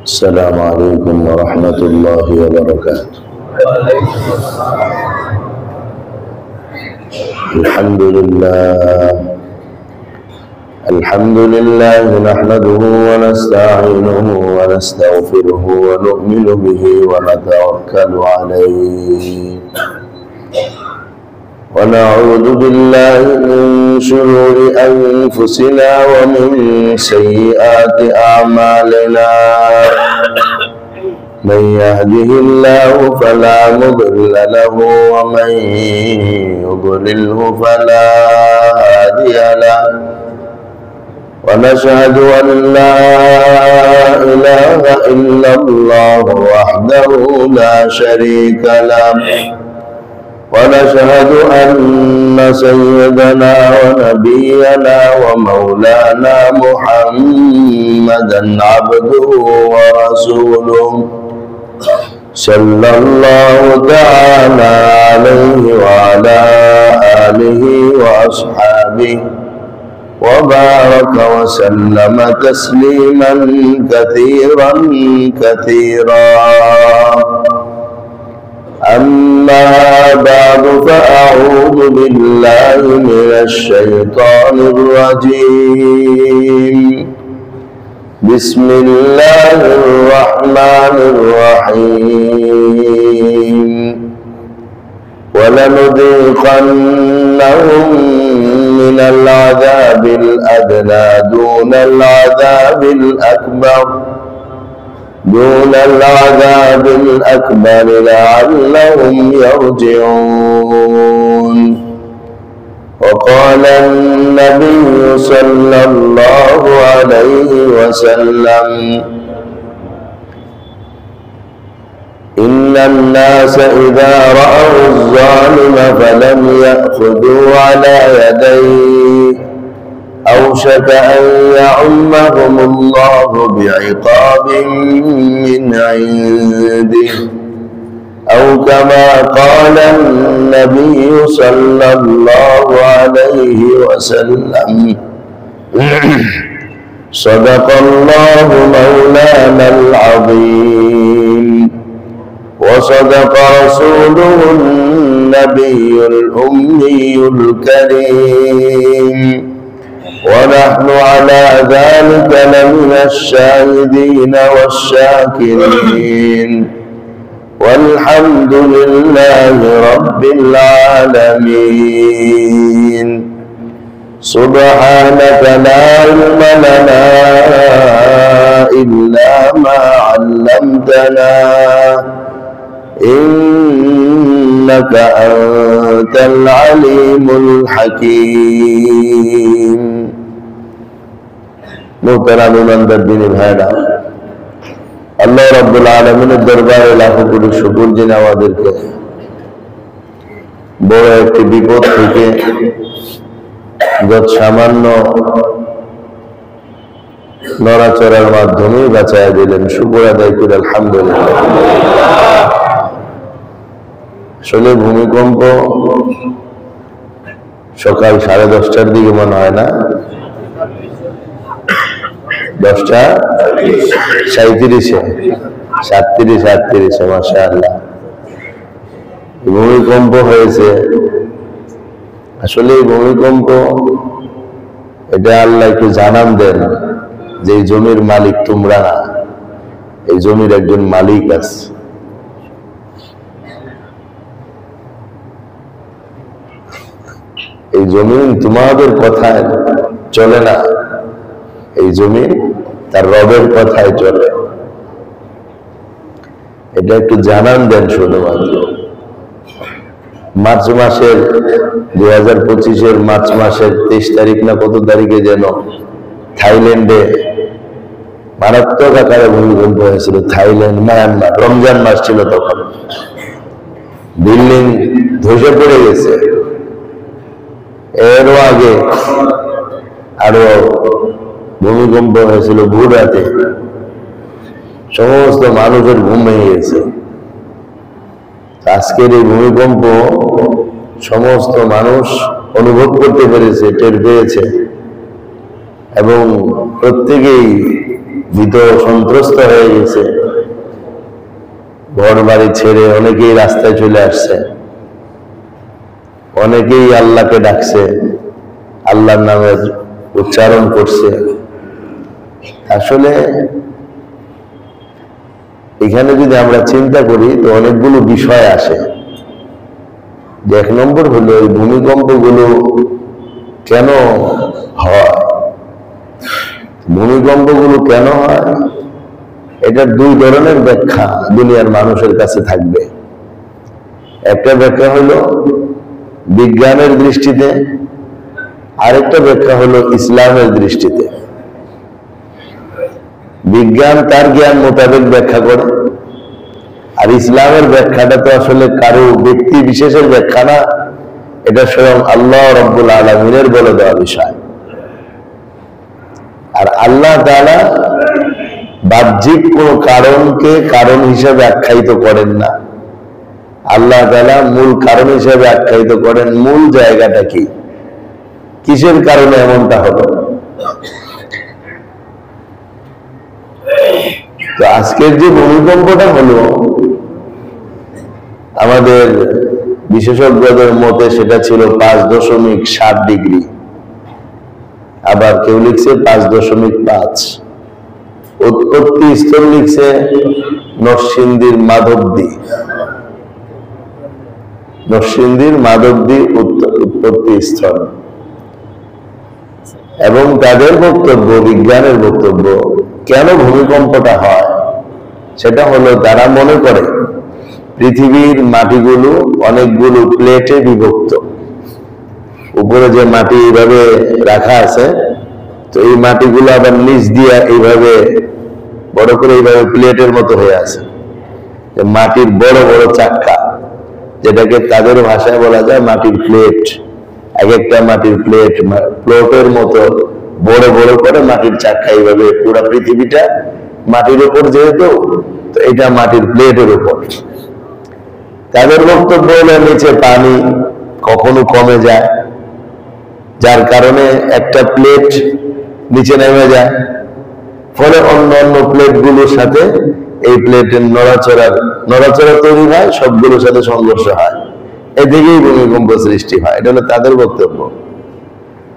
السلام عليكم ورحمة الله وبركاته. الحمد لله نحمده ونستعينه ونستغفره ونؤمن به ونتوكل عليه ونعوذ بالله من شرور أنفسنا ومن سيئات أعمالنا. من يهده الله فلا مضل له ومن يضلله فلا هادي له. ونشهد أن لا إله إلا الله وحده لا شريك له. ونشهد أن سيدنا ونبينا ومولانا محمدا عبده ورسوله صلى الله تعالى عليه وعلى آله وأصحابه وبارك وسلم تسليما كثيرا كثيرا. أما بعد فأعوذ بالله من الشيطان الرجيم. بسم الله الرحمن الرحيم. ولنذيقنهم من العذاب الأدنى دون العذاب الأكبر لعلهم يرجعون. وقال النبي صلى الله عليه وسلم: إن الناس إذا رأوا الظالم فلم يأخذوا على يديه أوشك أن يعمهم الله بعقاب من عنده، أو كما قال النبي صلى الله عليه وسلم: صدق الله مولانا العظيم وصدق رسوله النبي الأمي الكريم. ونحن على ذلك لمن الشاهدين والشاكرين، والحمد لله رب العالمين. سبحانك لا علم لنا إلا ما علمتنا إنك أنت العليم الحكيم. মোহতারাম ইমানদার দিনী ভাইরা, আল্লাহ রাব্বুল আলামিনের দরবারে লাখো কোটি শুকর যিনি আমাদেরকে বড় একটি বিপদ থেকে যত সামান্য নড়াচড়ার মাধ্যমে বাঁচায়া দিলেন। শুকর আদায় করে আলহামদুলিল্লাহ। আসলে ভূমিকম্প সকাল 10:30টার দিকে মনে হয় না, 10:37 মাশাআল্লাহ ভূমিকম্প হয়েছে। আসলে এই ভূমিকম্প এটা আল্লাহ একটু জানান দেন যে এই জমির মালিক তোমরা না, এই জমির একজন মালিক আছে। এই জমিন তোমাদের কথায় চলে না, এই জমিন তার রবের কথায় চলে। এটা একটু জানান দেন শুধুমাত্র। মার্চ মাসের 2025-এর মার্চ মাসের 23 তারিখ না কত তারিখে যেন থাইল্যান্ডে মারাত্মক আকারে ভূমিকম্প হয়েছিল। থাইল্যান্ড, মায়ানমার, রমজান মাস ছিল তখন, বিল্ডিং ধসে পড়ে গেছে। এরও আগে আরো ভূমিকম্প হয়েছিল ভোর রাতে, সমস্ত মানুষের ঘুম ভেঙে গেছে। আজকের এই ভূমিকম্প সমস্ত মানুষ অনুভব করতে পেরেছে, টের পেয়েছে, এবং প্রত্যেকেই ভীত সন্ত্রস্ত হয়ে গেছে, ঘর বাড়ি ছেড়ে অনেকেই রাস্তায় চলে আসছে, অনেকেই আল্লাহকে ডাকছে, আল্লাহর নামের উচ্চারণ করছে। আসলে এখানে যদি আমরা চিন্তা করি তো অনেকগুলো বিষয় আসে। এক নম্বর হলো এই ভূমিকম্পগুলো কেন হয়, ভূমিকম্পগুলো কেন হয় এটার দুই ধরনের ব্যাখ্যা দুনিয়ার মানুষের কাছে থাকবে। একটা ব্যাখ্যা হলো বিজ্ঞানের দৃষ্টিতে, আরেকটা ব্যাখ্যা হলো ইসলামের দৃষ্টিতে। বিজ্ঞান তার জ্ঞান মোতাবেক ব্যাখ্যা করে, আর ইসলামের ব্যাখ্যাটা তো আসলে কারো ব্যক্তি বিশেষের ব্যাখ্যা না, এটা স্বয়ং আল্লাহ রাব্বুল আলামিনের বলে দেওয়া বিষয়। আর আল্লাহ তাআলা বাহ্যিক কোন কারণকে কারণ হিসেবে আখ্যায়িত করেন না। আল্লাহ তাআলা মূল কারণ হিসেবে আখ্যায়িত করেন মূল জায়গাটা কি, কিসের কারণে এমনটা হলো। তো আজকের যে ভূমিকম্পটা হলো আমাদের বিশেষজ্ঞদের মতে সেটা ছিল 5.7 ডিগ্রি, আবার কেউ লিখছে 5.5। উৎপত্তি স্থল লিখছে নরসিংদীর মাধবদী, নরসিংদীর মাধবদী উৎপত্তি স্থল। এবং তাদের বক্তব্য, বিজ্ঞানের বক্তব্য, কেন ভূমিকম্পটা হয় সেটা হলো তারা মনে করে পৃথিবীর মাটিগুলো অনেকগুলো প্লেটে বিভক্ত। উপরে যে মাটি এইভাবে রাখা আছে, তো এই মাটিগুলো আবার নিচ দিয়ে এইভাবে বড় করে এইভাবে প্লেটের মতো হয়ে আছে। মাটির বড় বড় চাক্কা, যেটাকে তাদের ভাষায় বলা যায় মাটির প্লেট। এক একটা মাটির প্লেটের মতো বড় বড় করে মাটির চাক্কা, এইভাবে পুরো পৃথিবীটা মাটির উপর যেহেতু, তো এটা মাটির প্লেটের উপর। তাদের বক্তব্য হলো নিচে পানি কখনো কমে যায়, যার কারণে একটা প্লেট নিচে নেমে যায়, ফলে অন্য অন্য প্লেটগুলোর সাথে এই প্লেটের নড়াচড়া তৈরি হয়, সবগুলোর সাথে সংঘর্ষ হয়, এদিকেই ভূমিকম্প সৃষ্টি হয়। এটা হলো তাদের বক্তব্য।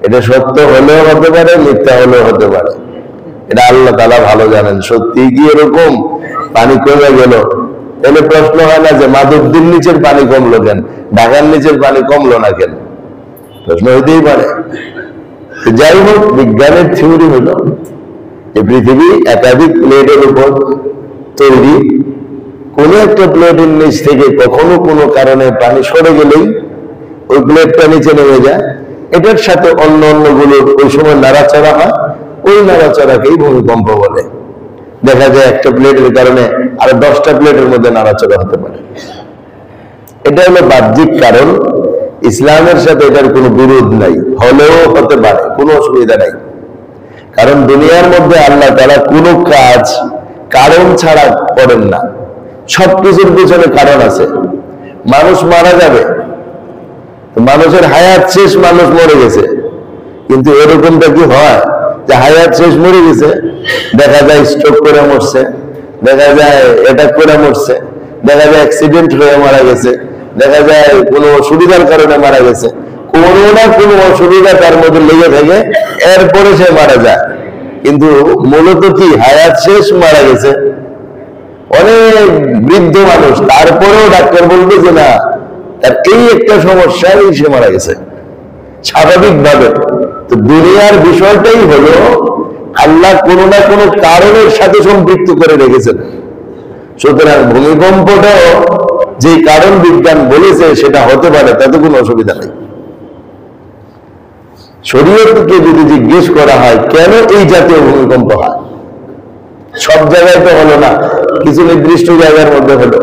এটা সত্য হলেও হতে পারে, মিথ্যা হলেও হতে পারে, এটা আল্লাহ তাআলা ভালো জানেন। সত্যি কি এরকম পানি কমে গেল, তাহলে প্রশ্ন হয় না যে মাধবদীর নিচের পানি কমলো কেন, ঢাকার নিচের পানি কমলো না কেন, প্রশ্ন হইতেই পারে। যাই হোক, বিজ্ঞানের থিওরি হলো যে পৃথিবী একাধিক প্লেটের উপর তৈরি। কোন একটা প্লেটের নিচ থেকে কখনো কোনো কারণে পানি সরে গেলেই ওই প্লেটটা নিচে নেমে যায়, এটার সাথে অন্য অন্য গুলো ওই সময় নাড়াচাড়া হয়, ওই নাড়াচাড়াকেই ভূমিকম্প বলে। দেখা যায় একটা প্লেটের কারণে আর 10টা প্লেটের মধ্যে নাড়াচাড়া হতে পারে। এটা হলো বাহ্যিক কারণ। ইসলামের সাথে এটার কোনো বিরোধ নাই, হলেও হতে পারে, কোনো অসুবিধা নাই। কারণ দুনিয়ার মধ্যে আল্লাহ তাআলা কোনো কাজ কারণ ছাড়া করেন না, সবকিছুর পিছনে কারণ আছে। মানুষ মারা যাবে, মানুষের হায়াত শেষ, মানুষ মরে গেছে, কিন্তু এরকমটা কি হয় যে হায়াত শেষ, মরে গেছে, দেখা যায় স্ট্রোক করে মরছে, দেখা যায় অ্যাটাক করে মরছে, দেখা যায় অ্যাক্সিডেন্ট হয়ে মারা গেছে, দেখা যায় কোনো অসুবিধার কারণে মারা গেছে, কোনো না কোনো অসুবিধা তার মধ্যে লেগে থাকে, এরপরে সে মারা যায়। কিন্তু মূলত কি হায়াত শেষ, মারা গেছে। অনেক বৃদ্ধ মানুষ, তারপরেও ডাক্তার বলবে যে না, তার এই একটা সমস্যায় সে মারা গেছে স্বাভাবিকভাবে। তো দুনিয়ার বিষয়টাই হলো আল্লাহ কোনো না কোনো কারণের সাথে সম্পৃক্ত করে রেখেছেন। সুতরাং ভূমিকম্পটাও যে কারণ বিজ্ঞান বলেছে সেটা হতে পারে, তাতে কোনো অসুবিধা নেই। শরীয়তকে যদি জিজ্ঞেস করা হয় কেন এই জাতীয় ভূমিকম্প হয়, সব জায়গায় তো হলো না, কিছু নির্দিষ্ট জায়গার মধ্যে হলো,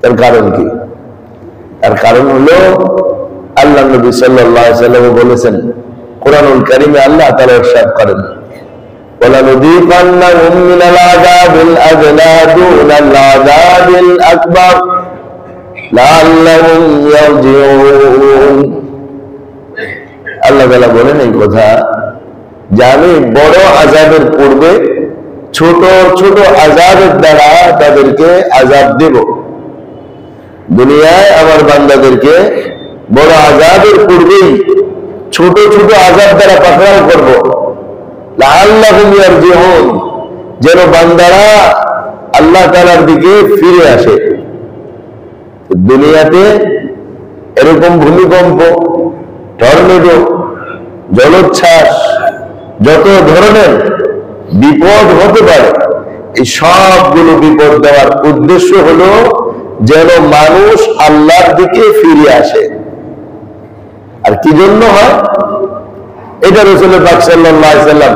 তার কারণ কি? তার কারণ হলো আল্লাহ নবী সাল্লাল্লাহু আলাইহি ওয়াসাল্লাম বলেছেন, কোরআনুল কারীমে আল্লাহ তাআলা ইরশাদ করেন, ওয়ালানুযীকান্নাহুম মিনাল আযাবিল আদনা দুনাল আযাবিল আকবার লাআল্লাহুম ইয়ারজিউন। আল্লাহ তাআলা বলেন এই কথা যে আমি বড় আযাবের পূর্বে ছোট ছোট আযাবের দ্বারা তাদেরকে আযাব দেব। দুনিয়ায় আমার বান্দাদেরকে বড় আযাবের পূর্বেই ছোট ছোট আযাব দ্বারা পাকড়াও করব, লাআল্লাহুম ইয়ারজিউন, যেন বান্দারা আল্লাহ তাআলার দিকে ফিরে আসে। দুনিয়াতে এরকম ভূমিকম্প, টর্নেডো, জলোচ্ছ্বাস, যত ধরনের বিপদ হতে পারে, এই সবগুলো বিপদ দেওয়ার উদ্দেশ্য হলো যেন মানুষ আল্লাহর দিকে ফিরে আসে। আর কি জন্য হয়? এটা রাসূল পাক সাল্লাল্লাহু আলাইহি ওয়াসাল্লাম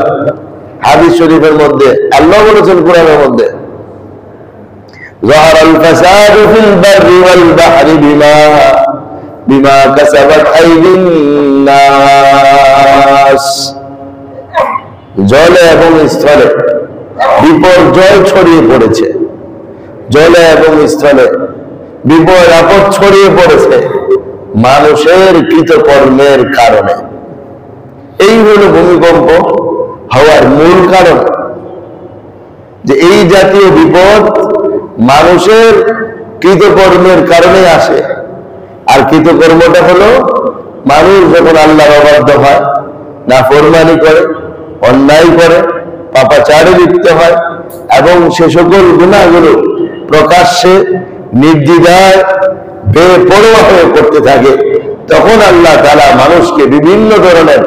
হাদিস শরীফের মধ্যে আল্লাহ বলেছেন, কোরআনের মধ্যে, যাহারাল ফাসাদু ফিল বাররি ওয়াল বাহরি বিমা কাসাবাত আইদিন নাস। জলে এবং স্থলে বিপর্যয় ছড়িয়ে পড়েছে, জলে এবং স্থলে বিপদ আপদ ছড়িয়ে পড়েছে মানুষের কৃতকর্মের কারণে। এই হলো ভূমিকম্প হওয়ার মূল কারণ, যে এই জাতীয় বিপদ মানুষের কৃতকর্মের কারণে আসে। আর কৃতকর্মটা হলো মানুষ যখন আল্লাহর অবাধ্য হয়, নাফরমানি করে, অন্যায় করে, পাপাচারে লিপ্ত হয় এবং সে সকল গুনাহগুলো প্রকাশ্যে নির্দ্বিধায় বেপরোয়া হয়ে করতে থাকে, তখন আল্লাহ তাআলা মানুষকে বিভিন্ন ধরনের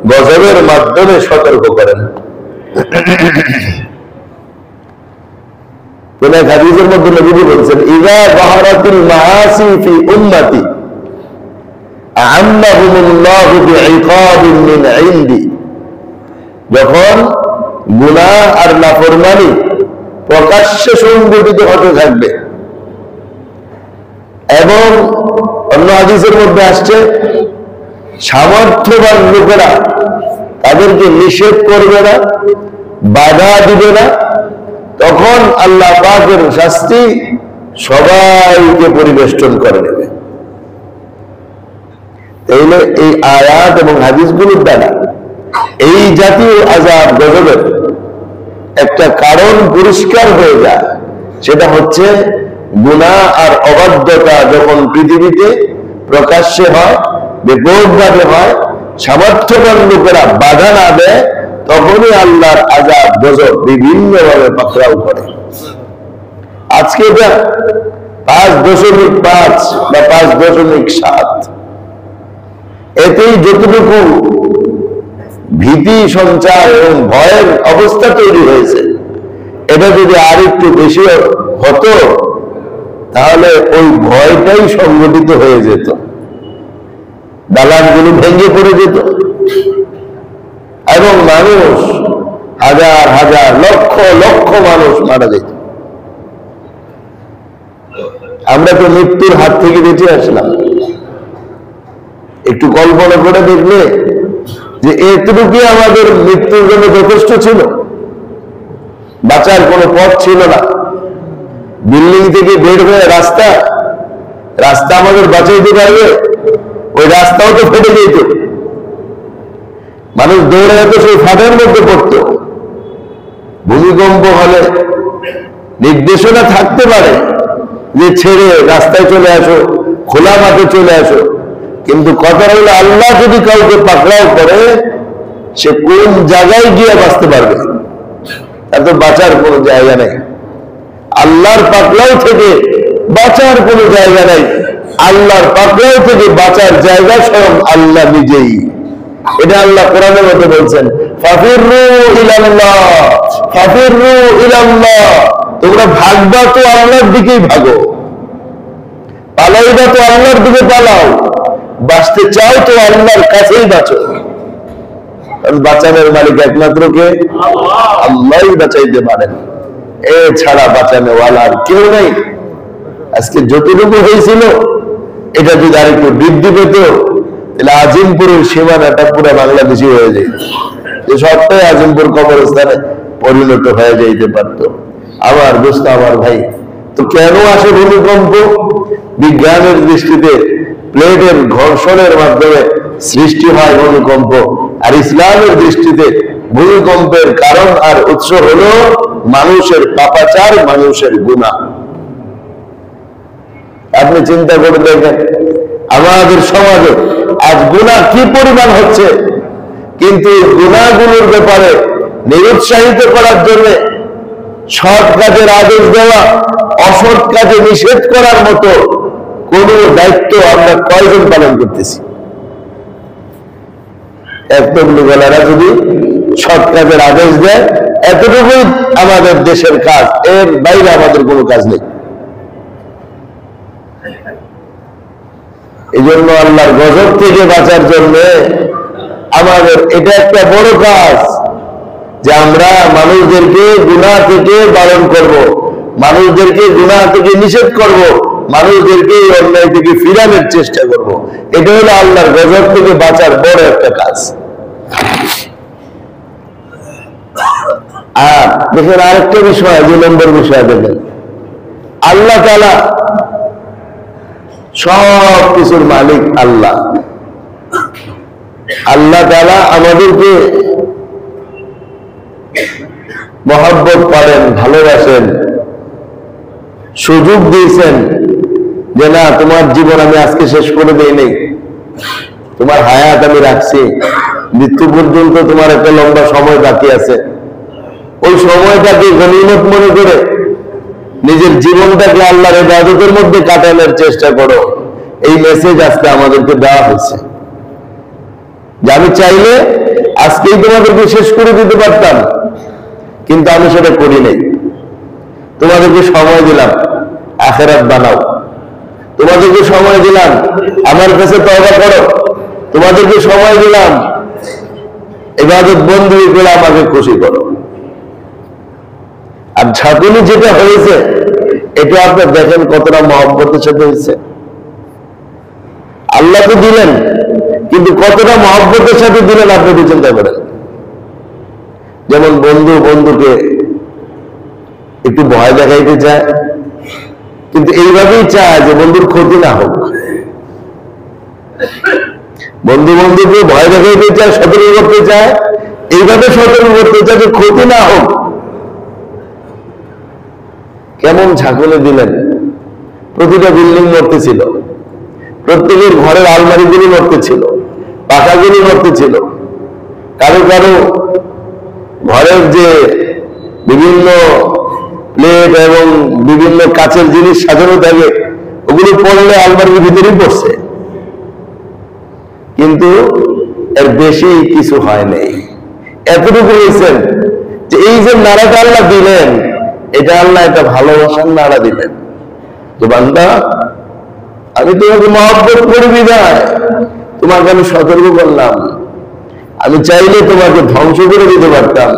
গজবের মাধ্যমে সতর্ক করেন। কোন এক হাদিসের মধ্যে নবী বলেছেন, ইযা যাহারাতিল মাআসি ফি উম্মতি আ'আম্মাহুমুল্লাহু বি'iকাবিন মিন 'ইনদি। যখন গুনাহ আর নাফরমানি প্রকাশ্যে সংঘটিত হতে থাকবে, এবং অন্য হাদিসের মধ্যে আসছে সামর্থ্যবান লোকেরা তাদেরকে নিষেধ করবে না, বাধা দিবে না, তখন আল্লাহ পাকের শাস্তি সবাইকে পরিবেষ্টন করে নেবে। তাইলে এই আয়াত এবং হাদিসগুলোর দ্বারা এই জাতীয় আযাব গজবের একটা কারণ পরিষ্কার হয়ে যায়, সেটা হচ্ছে গুনাহ আর অবাধ্যতা যখন পৃথিবীতে প্রকাশ্যে হয়, ব্যাপকভাবে হয়, সামর্থ্যবান লোকেরা বাধা না দেয়, তখনই আল্লাহর আযাব গজব বিভিন্নভাবে পাকড়াও করে। আজকে এটা 5.5 বা 5.7, এতেই যতটুকু ভীতি সঞ্চার এবং ভয়ের অবস্থা তৈরি হয়েছে, এটা যদি আর একটু বেশি হতো তাহলে ওই ভয়টাই সংগঠিত হয়ে যেত, দালানগুলো ভেঙে পড়ে যেত এবং মানুষ হাজার হাজার লক্ষ লক্ষ মানুষ মারা যেত। আমরা তো মৃত্যুর হাত থেকে বেঁচে আসলাম। একটু কল্পনা করে দেখলে যে এতটুকু আমাদের মৃত্যুর জন্য যথেষ্ট ছিল, বাঁচার কোনো পথ ছিল না। বিল্ডিং থেকে বের হয়ে রাস্তা আমাদের বাঁচাইতে পারবে? ওই রাস্তাও তো ফেটে যেত, মানুষ দৌড়াতে সেই ফাঁদের মধ্যে পড়ত। ভূমিকম্প হলে নির্দেশনা থাকতে পারে যে ছেড়ে রাস্তায় চলে আসো, খোলা মাঠে চলে আসো, কিন্তু কথা হলো আল্লাহ যদি কাউকে পাকড়াও করে, সে কোন জায়গায় গিয়ে বাঁচতে পারবে? তার তো বাঁচার কোনো জায়গা নেই। আল্লাহর পাকড়াও থেকে বাঁচার কোনো জায়গা নেই। আল্লাহর পাকড়াও থেকে বাঁচার জায়গা স্বয়ং আল্লাহ নিজেই। এটা আল্লাহ কোরআনের মধ্যে বলছেন, ফাফিরু ইলাল্লাহ, ফাফিরু ইলাল্লাহ। তোমরা ভাগবা তো আল্লাহর দিকেই ভাগো, পালাইবা তো আল্লাহর দিকে পালাও, বাঁচতে চাও তো আল্লাহর কাছেই বাঁচো। কারণ বাঁচানোর মালিক একমাত্র কে? আল্লাহই বাঁচাইতে পারেন, এছাড়া বাঁচানোওয়ালা আর কেউ নেই। আজকে যতটুকু হয়েছিল এটা যদি আরেকটু বৃদ্ধি পেত, তাহলে আজিমপুরের সীমানাটা পুরো বাংলাদেশি হয়ে যেত, যে সবটাই আজিমপুর কবরস্থানে পরিণত হয়ে যাইতে পারত। আমার দোস্ত, আমার ভাই, তো কেন আসে ভূমিকম্প? বিজ্ঞানের দৃষ্টিতে প্লেটের ঘর্ষণের মাধ্যমে সৃষ্টি হয় ভূমিকম্প। আর ইসলামের দৃষ্টিতে ভূমিকম্পের কারণ আর উৎস হলো মানুষের পাপাচার, মানুষের গুনাহ। আপনি চিন্তা করে দেখেন আমাদের সমাজে আজ গুনাহ কি পরিমাণ হচ্ছে, কিন্তু গুনাহগুলোর ব্যাপারে নিরুৎসাহিত করার জন্য সৎ কাজের আদেশ দেওয়া, অসৎ কাজে নিষেধ করার মতো কোন দায়িত্ব আমরা কয়জন পালন করতেছি? এক তবলিগওয়ালারা যদি সৎ কাজের আদেশ দেয়, এতটুকুই আমাদের দেশের কাজ, এর বাইরে আমাদের কোনো কাজ নেই। এই জন্য আল্লাহর গজব থেকে বাঁচার জন্য আমাদের এটা একটা বড় কাজ যে আমরা মানুষদেরকে গুনাহ থেকে বারণ করব, মানুষদেরকে গুনাহ থেকে নিষেধ করব, মানুষদেরকে এই অন্যায় থেকে ফিরানোর চেষ্টা করব। এটা হলো আল্লাহর গজব থেকে বাঁচার বড় একটা কাজ। আর দেখেন আরেকটা বিষয়, 2 নম্বর বিষয় দেখেন, আল্লাহ তাআলা সব কিছুর মালিক আল্লাহ। আল্লাহ তাআলা আমাদেরকে মহব্বত করেন, ভালোবাসেন, সুযোগ দিয়েছেন যে না তোমার জীবন আমি আজকে শেষ করে দেই নাই, তোমার হায়াত আমি রাখছি, মৃত্যু পর্যন্ত তোমার একটা লম্বা সময় বাকি আছে। ওই সময়টাকে গনিমত মনে করে নিজের জীবনটাকে আল্লাহর ইবাদতের মধ্যে কাটানোর চেষ্টা করো। এই মেসেজ আজকে আমাদেরকে দেওয়া হয়েছে যে আমি চাইলে আজকেই তোমাদেরকে শেষ করে দিতে পারতাম, কিন্তু আমি সেটা করি নাই। তোমাদেরকে সময় দিলাম আখিরাত বানাও, তোমাদেরকে সময় দিলাম আমার কাছে তওবা করো, তোমাদেরকে সময় দিলাম ইবাদত বন্দী করে আমাকে খুশি করো। আর ঝাঁকুনি যেটা হয়েছে এটা আপনি দেখেন কতটা মহব্বতের সাথে হয়েছে। আল্লাহ তো দিলেন, কিন্তু কতটা মহব্বতের সাথে দিলেন আপনি চিন্তা করেন। যেমন বন্ধু বন্ধুকে একটু ভয় দেখাইতে চায়, কিন্তু এইভাবেই চায় যে বন্ধুর ক্ষতি না হোক। বন্ধু বন্ধুকে ভয় দেখাইতে চায়, সতর্ক করতে চায়, এইভাবে সতর্ক করতে চায় যে ক্ষতি না হোক। কেমন ঝাঁকুনি দিলেন, প্রতিটা বিল্ডিং নড়তেছিল, প্রত্যেকের ঘরের আলমারিগুলি নড়তেছিল, পাখাগুলি নড়তেছিল, কারো কারো ঘরের যে বিভিন্ন প্লেট এবং বিভিন্ন কাচের জিনিস সাজানো থাকে ওগুলো পড়লে আলমারির ভিতরেই পড়ছে, কিন্তু এর বেশি কিছু হয় নাই। এতটুকু হয়েছেন যে এই যে নাড়াটা আল্লাহ দিলেন, এটা আল্লাহ একটা ভালোবাসার নাড়া দিলেন যে বান্দা আমি তোমাকে মহব্বত করি বিধায় তোমাকে আমি সতর্ক করলাম। আমি চাইলে তোমাকে ধ্বংস করে দিতে পারতাম,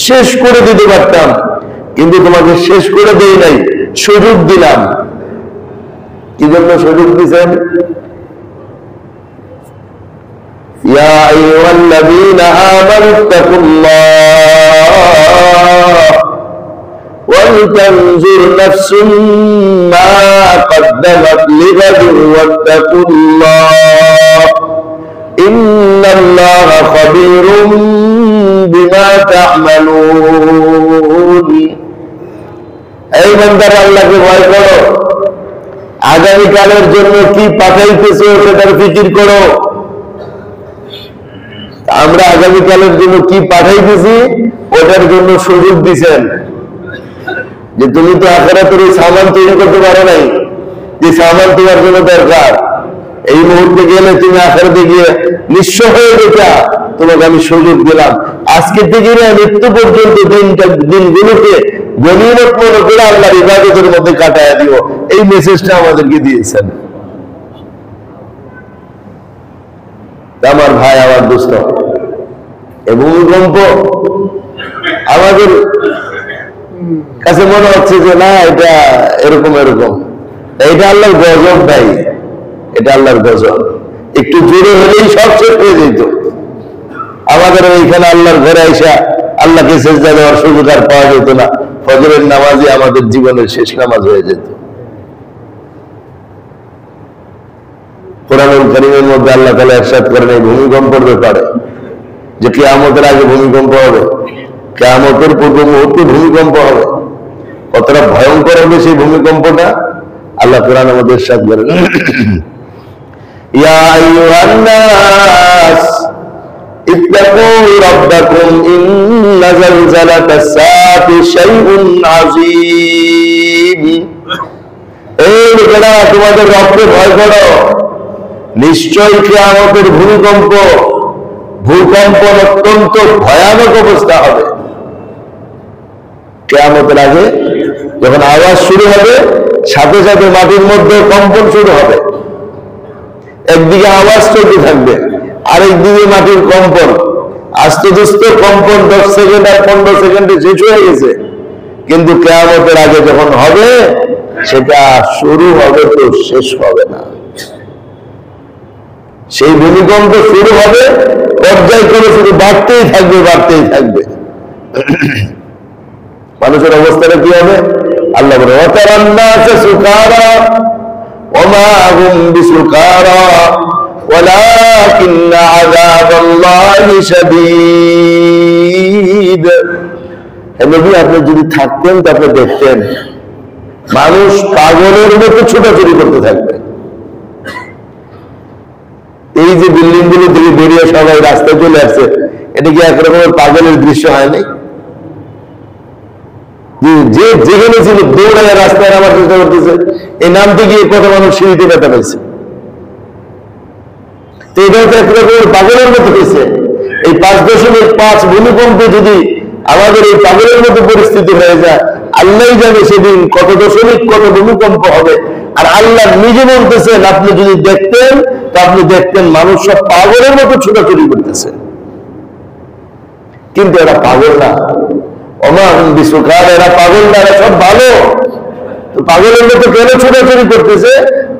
শেষ করে দিতে পারতাম, কিন্তু তোমাকে শেষ করে দেই নাই, সুযোগ দিলাম। কি জন্য সুযোগ দিয়েছেন? ইয়া আইয়ুহাল্লাযীনা আমানুত্তাকুল্লাহ ওয়ালতানজুর নাফসুম মা কদ্দামাত লিগাদিন ওয়াত্তাকুল্লাহ ইন্নাল্লাহা খাবীরুম বিমা তা'মালুন। এই বান্দারা আল্লাহকে ভয় করো, আগামীকালের জন্য কি পাঠাইতেছো সেটার ফিকির করো। আমরা আগামীকালের জন্য কি পাঠাইতেছি ওটার জন্য সুযোগ দিচ্ছেন যে তুমি তো আখিরাতের এই সামান তৈরি করতে পারো নাই, যে সামান তোমার জন্য দরকার। এই মুহূর্তে গেলে তুমি আখিরাতে গিয়ে নিঃস্ব হয়ে যেটা, তোমাকে আমি সুযোগ দিলাম। আজকে থেকে মৃত্যু পর্যন্ত দিনগুলোকে গনিমত মনে করে আল্লাহর ইবাদতের মধ্যে কাটায় দিও, এই মেসেজটা আমাদেরকে দিয়েছেন। আমার ভাই, আমার দোস্ত, এই ভূমিকম্প আমাদের কাছে মনে হচ্ছে যে না এটা এরকম এরকম, এটা আল্লাহর গজব ভাই, এটা আল্লাহর গজব। একটু জোরে হলেই সব শেষ হয়ে যেত। আমাদের এইখানে আল্লাহর ঘরে আইসা আল্লাহকে সেজদা দেওয়ার সুযোগ আর পাওয়া যেত না। ফজরের নামাজই আমাদের জীবনের শেষ নামাজ হয়ে যেত। কোরআনুল কারীমের মধ্যে আল্লাহ তাআলা ইরশাদ করেন এই ভূমিকম্পের ব্যাপারে, যে কিয়ামতের আগে ভূমিকম্প হবে, কিয়ামতের পূর্ব মুহূর্তে ভূমিকম্প হবে। কতটা ভয়ঙ্কর হবে সেই ভূমিকম্পটা আল্লাহ কোরআনের মধ্যে ইরশাদ করেন, ইয়া আইয়ুহান নাস ইত্তাকু রাব্বাকুম ইন্না যালজালাতাস সাআতি শাইউন আযীম। এই লোকেরা তোমাদের রবকে ভয় করো, নিশ্চয়ই কিয়ামতের ভূমিকম্প অত্যন্ত ভয়ানক অবস্থা হবে। কিয়ামতের আগে যখন আওয়াজ শুরু হবে সাথে সাথে মাটির মধ্যে কম্পন শুরু হবে। একদিকে আওয়াজ চলতে থাকবে, আরেকদিকে মাটির কম্পন, আস্তে আস্তে কম্পন 10 সেকেন্ড আর 15 সেকেন্ডে শেষ হয়ে গেছে। কিন্তু কিয়ামতের আগে যখন হবে সেটা শুরু হবে তো শেষ হবে না। সেই ভূমিকম্প শুরু হবে, পর্যায়ক্রমে শুধু বাড়তেই থাকবে। মানুষের অবস্থাটা কি হবে? আল্লাহ বলে, ওয়াতারান নাসা সুকারা ওমা হুম বিসুকারা ওয়ালাকিন্না আযাবাল্লাহি শাদীদ। হে নবী, আপনি যদি থাকতেন তাহলে দেখতেন মানুষ পাগলের মতো ছোটাছুটি করতে থাকবে। এই যে বিল্ডিং গুলো থেকে বেরিয়ে সবাই রাস্তায় চলে আসছে, এটা কি একরকমের পাগলের দৃশ্য হয়নি? যে যেখানে ছিল দৌড়ায় রাস্তায় নামার চেষ্টা করতেছে, এই নামতে গিয়ে কত মানুষ সিঁড়িতে ব্যথা পাইছে। তো এটা তো একরকমের পাগলের মতো হয়েছে। এই 5.5 ভূমিকম্পে যদি আমাদের এই পাগলের মতো পরিস্থিতি হয়ে যায়, আল্লাহ জানে সেদিন কত ভূমিকম্প হবে। আর আল্লাহ নিজে বলতেছেন, আপনি যদি দেখতেন তো আপনি দেখতেন মানুষ সব পাগলের মতো ছোটাছুটি করতেছে। কিন্তু এরা পাগল না, এরা পাগল না, এরা সব ভালো। তো পাগলের মতো কেন ছোটাছুটি করতেছে?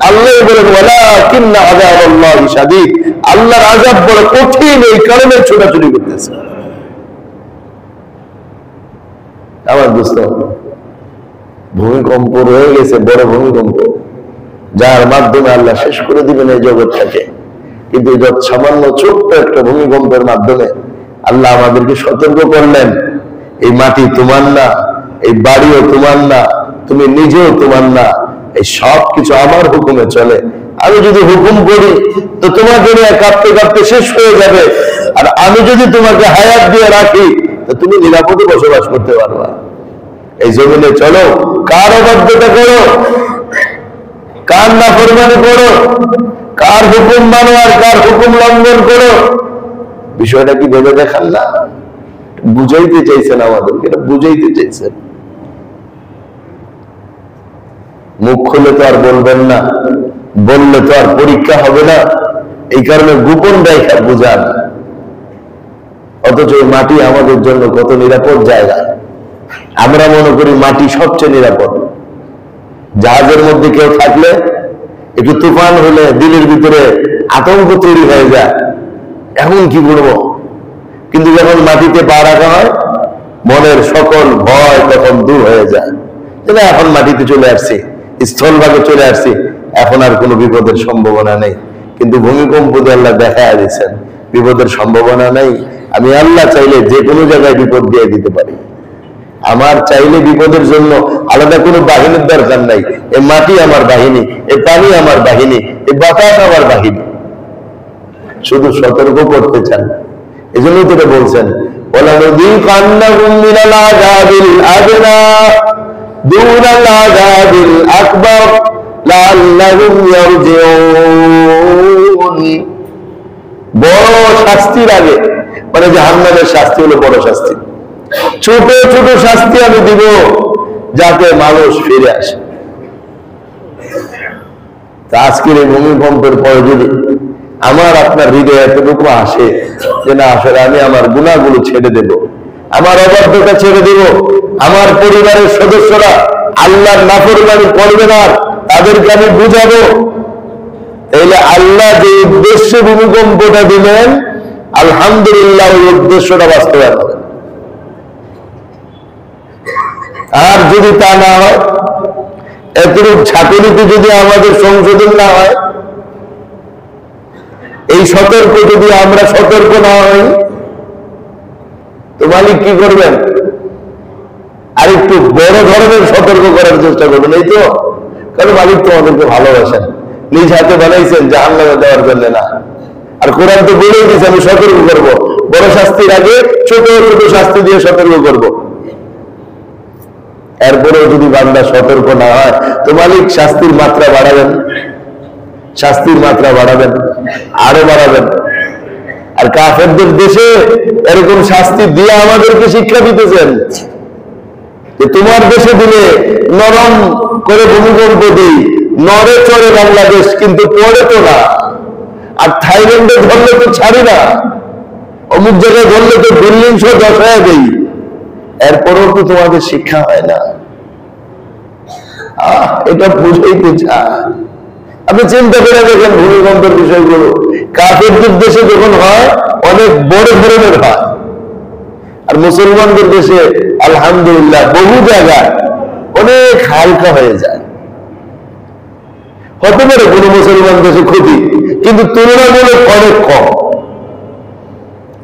আল্লাহ বলেন, ওয়ালাকিন্না আযাবাল্লাহি শাদীদ, আল্লাহর আযাব বড় কঠিন, এই কারণে ছোটাছুটি করতেছে। আমার দোস্ত, ভূমিকম্প রয়ে গেছে, বড় ভূমিকম্প, যার মাধ্যমে আল্লাহ শেষ করে দিবেন এই জগৎটাকে। কিন্তু এই সামান্য ছোট্ট একটা ভূমিকম্পের মাধ্যমে আল্লাহ আমাদেরকে সতর্ক করলেন, এই মাটি তোমার না, এই বাড়িও তোমার না, তুমি নিজেও তোমার না, এই সব কিছু আমার হুকুমে চলে। আমি যদি হুকুম করি তো তোমার জন্য কাঁপতে কাঁপতে শেষ হয়ে যাবে, আর আমি যদি তোমাকে হায়াত দিয়ে রাখি তো তুমি নিরাপদে বসবাস করতে পারবা। এই জমিনে চলো, কার অবাধ্যতা করো, কার নাফরমানি করো, কার হুকুম মানো আর কার হুকুম লঙ্ঘন করো, বিষয়টা কি ভেবে দেখান না? বুঝাইতে চাইছেন আমাদেরকে, এটা বুঝাইতে চাইছেন। মুখ খুলে তো আর বলবেন না, বললে তো আর পরীক্ষা হবে না, এই কারণে গোপন রেখা বুঝান। অথচ মাটি আমাদের জন্য কত নিরাপদ জায়গা। আমরা মনে করি মাটি সবচেয়ে নিরাপদ। জাহাজের মধ্যে কেউ থাকলে একটু তুফান হলে দিলের ভিতরে আতঙ্ক তৈরি হয়ে যায়, এখন কি করবো। কিন্তু যখন মাটিতে পা রাখা হয় মনের সকল ভয় তখন দূর হয়ে যায়, যে এখন মাটিতে চলে আসছি, স্থলভাগে চলে আসছি, এখন আর কোনো বিপদের সম্ভাবনা নেই। কিন্তু ভূমিকম্প দিয়ে আল্লাহ দেখা দিয়েছেন বিপদের সম্ভাবনা নেই। আমি আল্লাহ চাইলে যে কোনো জায়গায় বিপদ দিয়ে দিতে পারি। আমার চাইলে বিপদের জন্য আলাদা কোনো বাহিনীর দরকার নাই। এই মাটি আমার বাহিনী, এই পানি আমার বাহিনী, এই বাতাস আমার বাহিনী। শুধু সতর্ক করতে চান, এই জন্যই তো বলছেন, ওয়ালানুযীকান্নাহুম মিনাল আযাবিল আদনা দুনাল আযাবিল আকবার লাআল্লাহুম ইয়ারজিউন। বড় শাস্তির আগে, মানে জাহান্নামের শাস্তি হলো বড় শাস্তি, ছোট ছোট শাস্তি আমি দিব যাতে মানুষ ফিরে আসে। আজকের এই ভূমিকম্পের পরে যদি আমার আপনার হৃদয়ে এতটুকু আসে যে না, আসলে আমি আমার গুনাহগুলো ছেড়ে দেব, আমার অবাধ্যতা ছেড়ে দেব, আমার পরিবারের সদস্যরা আল্লাহর নাফরমানি করবে না, তাদেরকে আমি বুঝাবো, তাহলে আল্লাহ যে উদ্দেশ্যে ভূমিকম্পটা দিলেন, আলহামদুলিল্লাহ ওই উদ্দেশ্যটা বাস্তবায়ন হবে। আর যদি তা না হয়, এতটুকু ছাত্রীতে যদি আমাদের সংশোধন না হয়, এই সতর্ক যদি আমরা সতর্ক না হই, তো মালিক কি করবেন? আর একটু বড় ধরনের সতর্ক করার চেষ্টা করবেন, এই তো। কারণ মালিক তোমাদেরকে ভালোবাসেন, নিজ হাতে বানাইছেন জাহান্নামে দেওয়ার জন্য না। আর কোরআন তো বলেই দিয়েছে আমি সতর্ক করবো, বড় শাস্তির আগে ছোট ছোট শাস্তি দিয়ে সতর্ক করব। এরপরেও যদি বান্দা সতর্ক না হয় তো মালিক শাস্তির মাত্রা বাড়াবেন, শাস্তির মাত্রা বাড়াবেন, আরো বাড়াবেন। আর কাফেরদের দেশে এরকম শাস্তি দিয়ে আমাদেরকে শিক্ষা দিতেছেন যে তোমার দেশে দিলে নরম করে ভূমিকম্প দিই, নড়ে চড়ে বাংলাদেশ, কিন্তু পড়ে তো না। আর থাইল্যান্ডে ধরলে তো ছাড়ি না, অমুক জায়গায় ধরলে তো বিল্ডিং সহ দশায় দেই, এরপরেও তো তোমাদের শিক্ষা হয় না। এটা বুঝাইতে চায়। আপনি চিন্তা করে দেখেন ভূমিকম্পের বিষয়গুলো কাফেরদের দেশে যখন হয় অনেক বড় ধরনের হয়, আর মুসলমানদের দেশে আলহামদুলিল্লাহ বহু জায়গায় অনেক হালকা হয়ে যায়। হতে পারে কোন মুসলমান দেশে ক্ষতি, কিন্তু তুলনামূলক অনেক কম,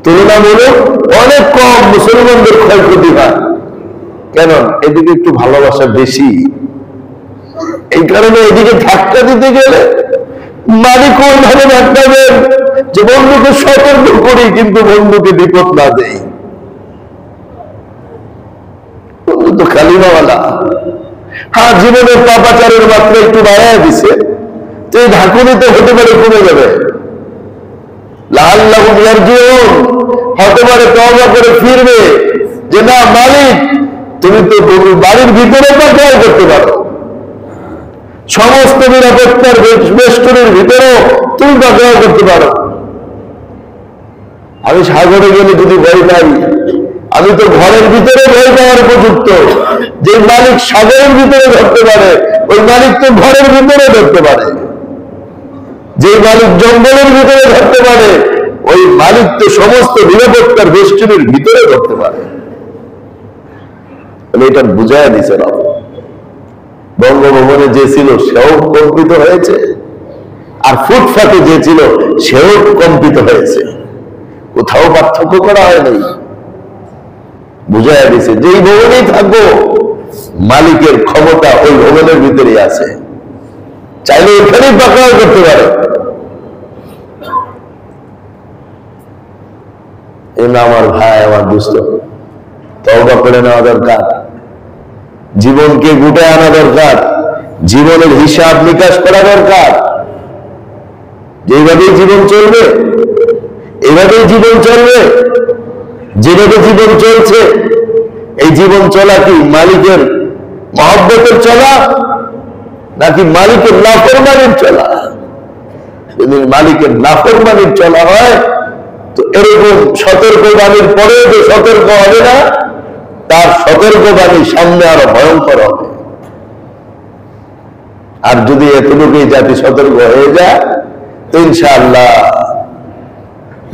তুলনামূলক অনেক কম মুসলমানদের ক্ষয়ক্ষতি হয়। কেন? এদিকে একটু ভালোবাসা বেশি, এই কারণে এদিকে ধাক্কা দিতে গেলে মালিক ওইভাবে ধাক্কা দেন যে বন্ধুকে সতর্ক করি কিন্তু বন্ধুকে বিপদ না দেই। বন্ধু তো কালিমাওয়ালা, হ্যাঁ জীবনের পাপাচারের মাত্রা একটু বাড়ায় দিছে, তো এই ঢাকুনিতে হতে পারে কমে যাবে, লাআল্লাহুম ইয়ারজিউন, হতে পারে তওবা করে ফিরবে যে না মালিক তুমি তো বাড়ির ভিতরে পাকড়াও করতে পারো, সমস্ত নিরাপত্তার বেষ্টনীর ভিতরেও তুমি পাকড়াও করতে পারো। আমি সাগরে গেলে যদি ভয় পাই, আমি তো ঘরের ভিতরে ভয় পাওয়ার উপযুক্ত। যে মালিক সাগরের ভিতরে ধরতে পারে ওই মালিক তো ঘরের ভিতরে ধরতে পারে, যে মালিক জঙ্গলের ভিতরে ধরতে পারে ওই মালিক তো সমস্ত নিরাপত্তার বেষ্টনীর ভিতরে ধরতে পারে। এটা বুঝায় দিছে না। বঙ্গভবনে যে ছিল সেও কম্পিত হয়েছে, আর ফুটপাতে যে ছিল সেও কম্পিত হয়েছে, কোথাও পার্থক্য করা হয় নাই। বুঝায় দিছে যেই ভবনেই থাকবো মালিকের ক্ষমতা ওই ভবনের ভিতরেই আছে, চাইলে এখানেই পাকড়াও করতে পারে। আমার ভাই, আমার দুস্থ, তওবা করে নেওয়া দরকার, জীবনকে গুটায় আনা দরকার, জীবনের হিসাব নিকাশ করা দরকার। যেভাবেই জীবন চলবে এভাবেই জীবন চলবে, যেভাবে জীবন চলছে এই জীবন চলা কি মালিকের মহব্বতের চলা নাকি মালিকের নাফরমানির চলা? যদি মালিকের নাফরমানির চলা হয় তো এরকম সতর্কবাণীর পরে যে সতর্ক হবে না, তার সতর্কবাণী সামনে আরো ভয়ঙ্কর হবে। আর যদি এতটুকুই জাতি সতর্ক হয়ে যায় তো ইনশাআল্লাহ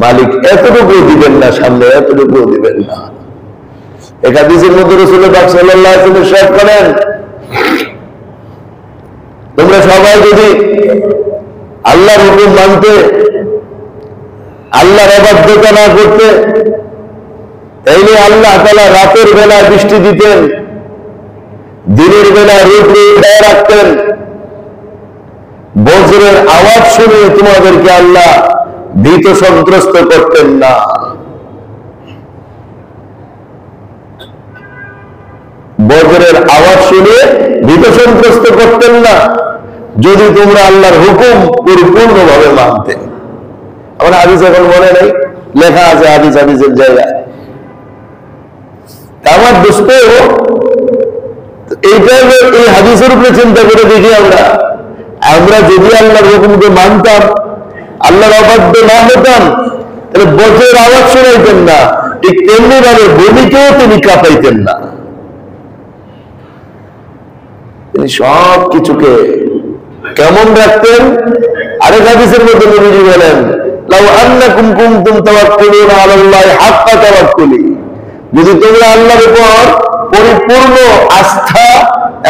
মালিক এতটুকু দিবেন না, সামনে এতটুকু দিবেন না। এক হাদিসের মধ্যে রাসূল পাক সাল্লাল্লাহু আলাইহি ওয়াসাল্লাম ইরশাদ করেন, তোমরা সবাই যদি আল্লাহর হুকুম মানতে, আল্লাহর ইবাদত না করতে, তাইলে আল্লাহ তাআলা রাতের বেলা বৃষ্টি দিতেন, দিনের বেলা রোদ উঠায় রাখতেন, বজ্রের আওয়াজ শুনে তোমাদেরকে আল্লাহ ভীত সন্ত্রস্ত করতেন না। বজ্রের আওয়াজ শুনে ভীত সন্ত্রস্ত করতেন না যদি তোমরা আল্লাহর হুকুম পরিপূর্ণভাবে মানতে। আমার হাদিস এখন মনে নেই, লেখা আছে হাদিসের জায়গায়। আমার দোস্ত এইটা এই হাদিসের উপরে চিন্তা করে দেখি আমরা যদি আল্লাহর হুকুমকে মানতাম, আল্লাহর অবাধ্য না হতাম, তাহলে বজ্রের আওয়াজ শোনাইতেন না, ঠিক তেমনি ভাবে ভূমিকেও তিনি কাঁপাইতেন না। তিনি সব কিছুকে কেমন রাখতেন? আরেক হাদিসের মধ্যে নবীজি বলেন, লাউ আন্নাকুম কুনতুম তাওয়াক্কালুনা আলাল্লাহি হাক্কা তাওয়াক্কুলি, যদি তোমরা আল্লাহর উপর পরিপূর্ণ আস্থা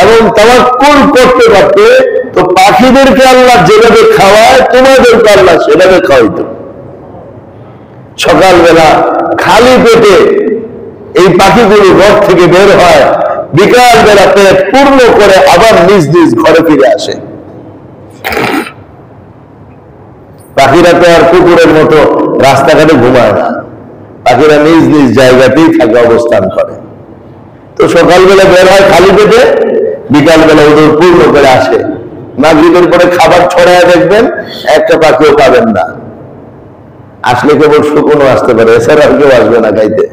এবং তাওয়াক্কুল করতে পারতে তো পাখিদেরকে আল্লাহ যেভাবে খাওয়ায় তোমাদেরকে আল্লাহ সেভাবে খাওয়াইত। সকালবেলা খালি পেটে এই পাখিগুলো ঘর থেকে বের হয়, বিকাল বেলা পেট পূর্ণ করে আবার নিজ নিজ ঘরে ফিরে আসে। পাখিরা তো আর কুকুরের মতো রাস্তাঘাটে ঘুমায় না, পাখিরা নিজ নিজ জায়গাতেই থাকে, অবস্থান করে। তো সকালবেলা বের হয় খালি পেটে, বিকালবেলা ওদের পূর্ণ করে আসে। মাগরিবের পরে খাবার ছড়ায় দেখবেন একটা পাখিও পাবেন না, আসলে কেবল শুকনো আসতে পারে, এছাড়া আর কেউ আসবে না খাইতে।